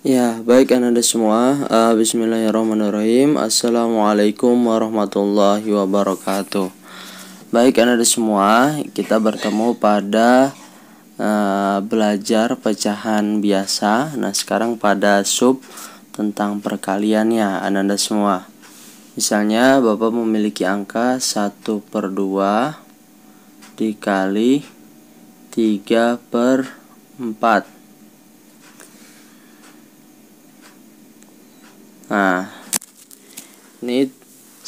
Ya, baik Anda semua. Bismillahirrahmanirrahim. Assalamualaikum warahmatullahi wabarakatuh. Baik Anda semua, kita bertemu pada belajar pecahan biasa. Nah, sekarang pada sub tentang perkaliannya Anda semua. Misalnya Bapak memiliki angka 1/2 dikali 3/4. Nah, ini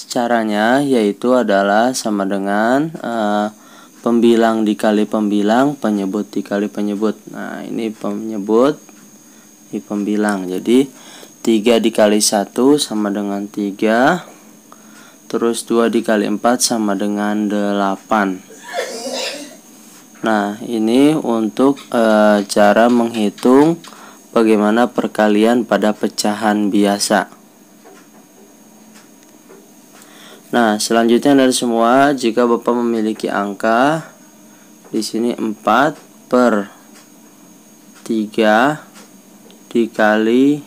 caranya yaitu adalah sama dengan pembilang dikali pembilang, penyebut dikali penyebut. Nah, ini penyebut, ini pembilang. Jadi 3 dikali 1 sama dengan 3. Terus 2 dikali 4 sama dengan 8. Nah, ini untuk cara menghitung bagaimana perkalian pada pecahan biasa. Nah, selanjutnya dari semua, jika Bapak memiliki angka di sini 4/3 dikali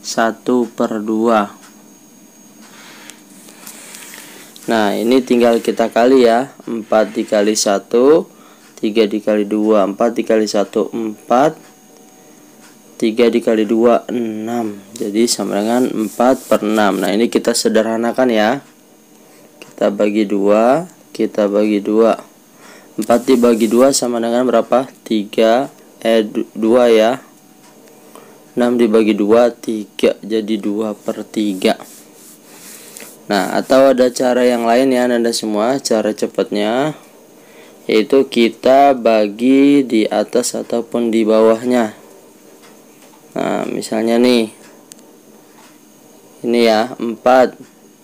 1/2. Nah, ini tinggal kita kali ya. 4 dikali 1, 3 dikali 2, 4 dikali 1, 4, 3 dikali 2, 6. Jadi sama dengan 4/6. Nah, ini kita sederhanakan ya. Kita bagi 2, kita bagi 2. 4 dibagi 2 sama dengan berapa? 2 ya. 6 dibagi 2, 3. Jadi 2/3. Nah, atau ada cara yang lain ya Anda semua, cara cepatnya, yaitu kita bagi di atas ataupun di bawahnya. Nah, misalnya nih, ini ya, 4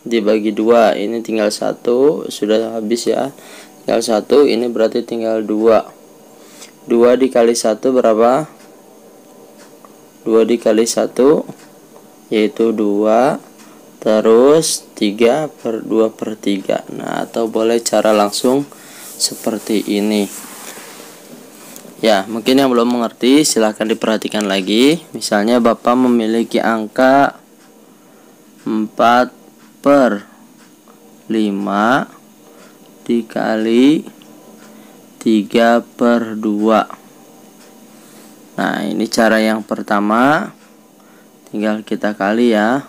dibagi 2, ini tinggal 1, sudah habis ya, tinggal 1, ini berarti tinggal 2. 2 dikali 1 berapa? 2 dikali 1 yaitu 2, terus 3/2/3. Nah, atau boleh cara langsung seperti ini ya. Mungkin yang belum mengerti silahkan diperhatikan lagi. Misalnya Bapak memiliki angka 4/5 dikali 3/2. Nah, ini cara yang pertama, tinggal kita kali ya,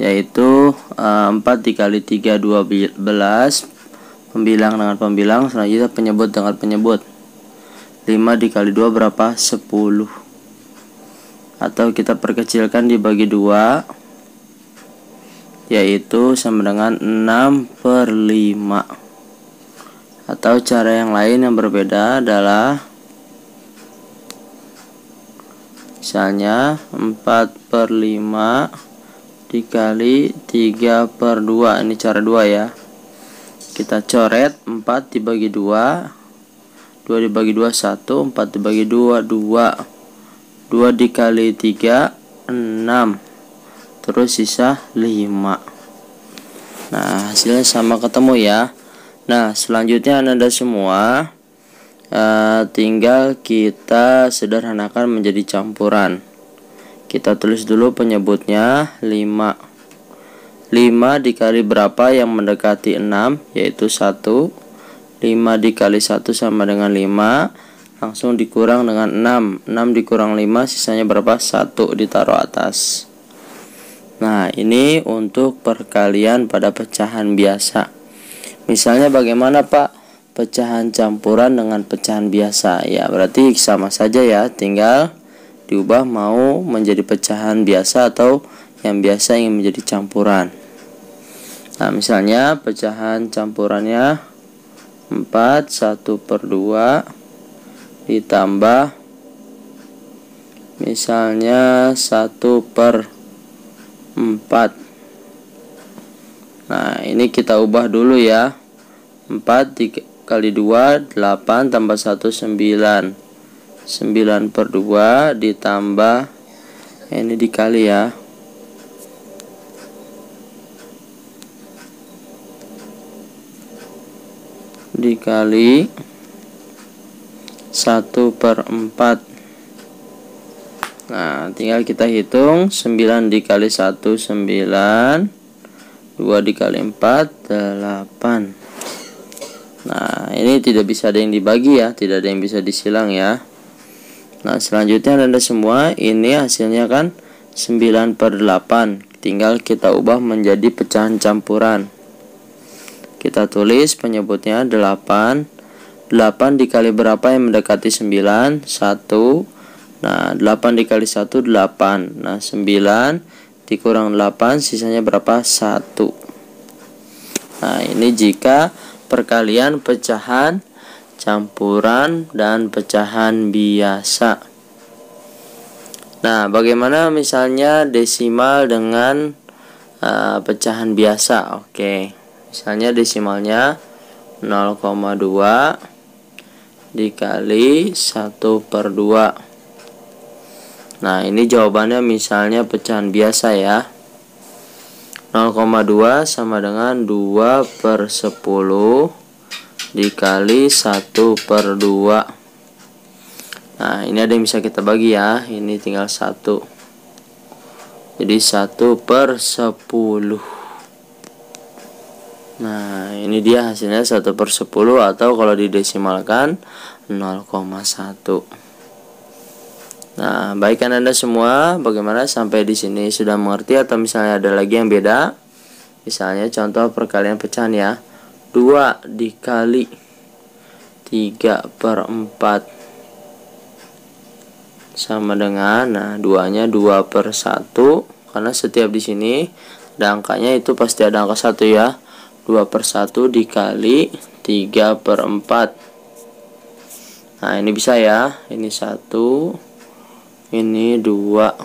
yaitu 4 dikali 3, 12, pembilang dengan pembilang, selanjutnya penyebut dengan penyebut. 5 dikali 2 berapa? 10. Atau kita perkecilkan dibagi 2, yaitu sama dengan 6/5. Atau cara yang lain yang berbeda adalah misalnya 4/5 dikali 3/2. Ini cara 2 ya. Kita coret 4 dibagi 2, 2 dibagi 2 1, 4 dibagi 2 2. 2 dikali 3, 6. Terus sisa 5. Nah, hasilnya sama ketemu ya. Nah, selanjutnya Anda semua tinggal kita sederhanakan menjadi campuran. Kita tulis dulu penyebutnya 5. 5 dikali berapa yang mendekati 6, yaitu 1. 5 dikali 1 sama dengan 5. Langsung dikurang dengan 6. 6 dikurang 5, sisanya berapa? 1, ditaruh atas. Nah, ini untuk perkalian pada pecahan biasa. Misalnya bagaimana Pak pecahan campuran dengan pecahan biasa? Ya, berarti sama saja ya, tinggal diubah mau menjadi pecahan biasa atau yang biasa ingin menjadi campuran. Nah, misalnya pecahan campurannya 4, 1/2 ditambah misalnya 1/4. Nah, ini kita ubah dulu ya. 4 dikali 2, 8, tambah 1, 9. 9/2 ditambah, ini dikali ya, dikali 1/4. Nah, tinggal kita hitung. 9 dikali 1 9, 2 dikali 4 8. Nah, ini tidak bisa ada yang dibagi ya, tidak ada yang bisa disilang ya. Nah, selanjutnya Anda semua, ini hasilnya kan 9/8. Tinggal kita ubah menjadi pecahan campuran. Kita tulis penyebutnya 8. 8 dikali berapa yang mendekati 9? 1. Nah, 8 dikali 1 8. Nah, 9 dikurang 8 sisanya berapa? 1. Nah, ini jika perkalian pecahan campuran dan pecahan biasa. Nah, bagaimana misalnya desimal dengan pecahan biasa? Oke, misalnya desimalnya 0,2 dikali 1/2. Nah, ini jawabannya misalnya pecahan biasa ya. 0,2 sama dengan 2/10 dikali 1/2. Nah, ini ada yang bisa kita bagi ya. Ini tinggal 1. Jadi 1/10. Nah, ini dia hasilnya 1/10, atau kalau didesimalkan 0,1. Nah, baik kan Anda semua, bagaimana sampai di sini sudah mengerti atau misalnya ada lagi yang beda? Misalnya contoh perkalian pecahan ya. 2 dikali 3/4 sama dengan, nah, 2-nya 2/1, karena setiap di sini ada angkanya, itu pasti ada angka 1 ya. 2/1 dikali 3/4. Nah, ini bisa ya. Ini 1, ini 2.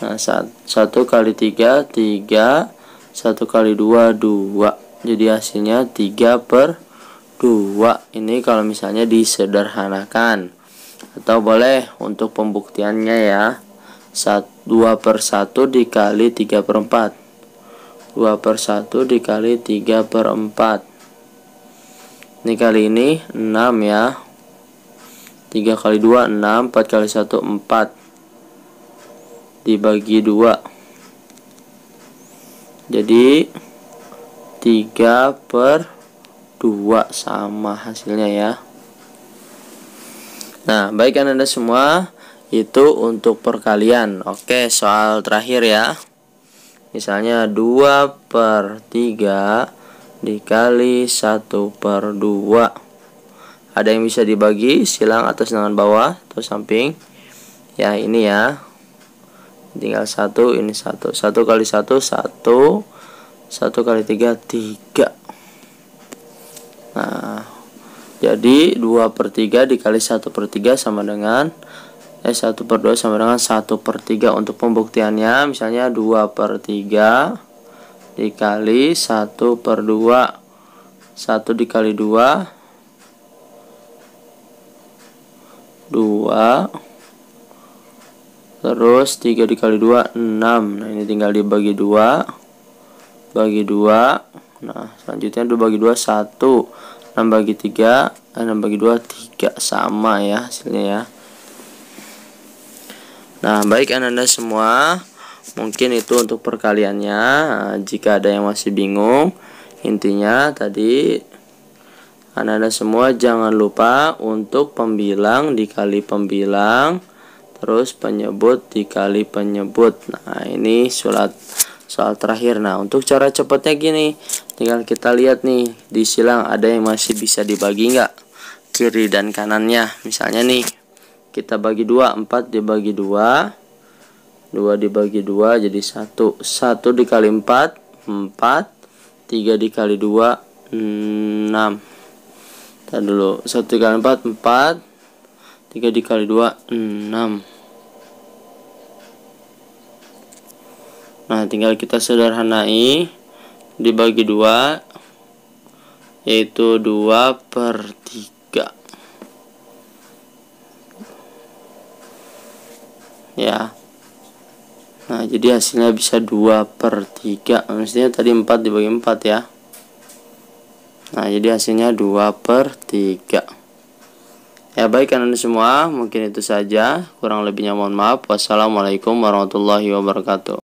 Nah, 1 kali 3 3, 1 kali 2 2. Jadi hasilnya 3/2. Ini kalau misalnya disederhanakan. Atau boleh untuk pembuktiannya ya, 2/1 dikali 3/4. 2/1 dikali 3/4. Ini kali ini 6 ya. 3 kali 2 6, 4 kali 1 4. Dibagi 2. Jadi 3/2 sama hasilnya ya. Nah, baik kan Anda semua, itu untuk perkalian. Oke, soal terakhir ya. Misalnya 2/3 dikali 1/2. Ada yang bisa dibagi, silang atas dengan bawah atau samping. Ya, ini ya. Tinggal 1, ini 1. 1 kali 1 1. 1 kali 3 3. Nah, jadi 2/3 dikali 1/3 sama dengan 1/2 sama dengan 1/3. Untuk pembuktiannya misalnya 2/3 dikali 1/2. 1 dikali 2 2. Terus 3 dikali 2 6. Nah, ini tinggal dibagi 2. Bagi 2. Nah, selanjutnya 2 bagi 2 1. 6 bagi 3, 6 bagi 2 3, sama ya hasilnya ya. Nah, baik Anda semua, mungkin itu untuk perkaliannya. Jika ada yang masih bingung, intinya tadi Anda semua jangan lupa untuk pembilang dikali pembilang, terus penyebut dikali penyebut. Nah, ini soal terakhir. Nah, untuk cara cepatnya gini, tinggal kita lihat nih, disilang ada yang masih bisa dibagi nggak, kiri dan kanannya. Misalnya nih, kita bagi 2, 4 dibagi 2, 2 dibagi 2 jadi 1. 1 dikali 4 4, 3 dikali 2 6. Ntar dulu, 1 dikali 4 4, 3 dikali 2 6. Nah, tinggal kita sederhanai, dibagi 2, yaitu 2/3 ya. Nah, jadi hasilnya bisa 2/3. Mestinya tadi 4 dibagi 4 ya. Nah, jadi hasilnya 2/3 ya. Ya baik anak-anak semua, mungkin itu saja. Kurang lebihnya mohon maaf. Wassalamualaikum warahmatullahi wabarakatuh.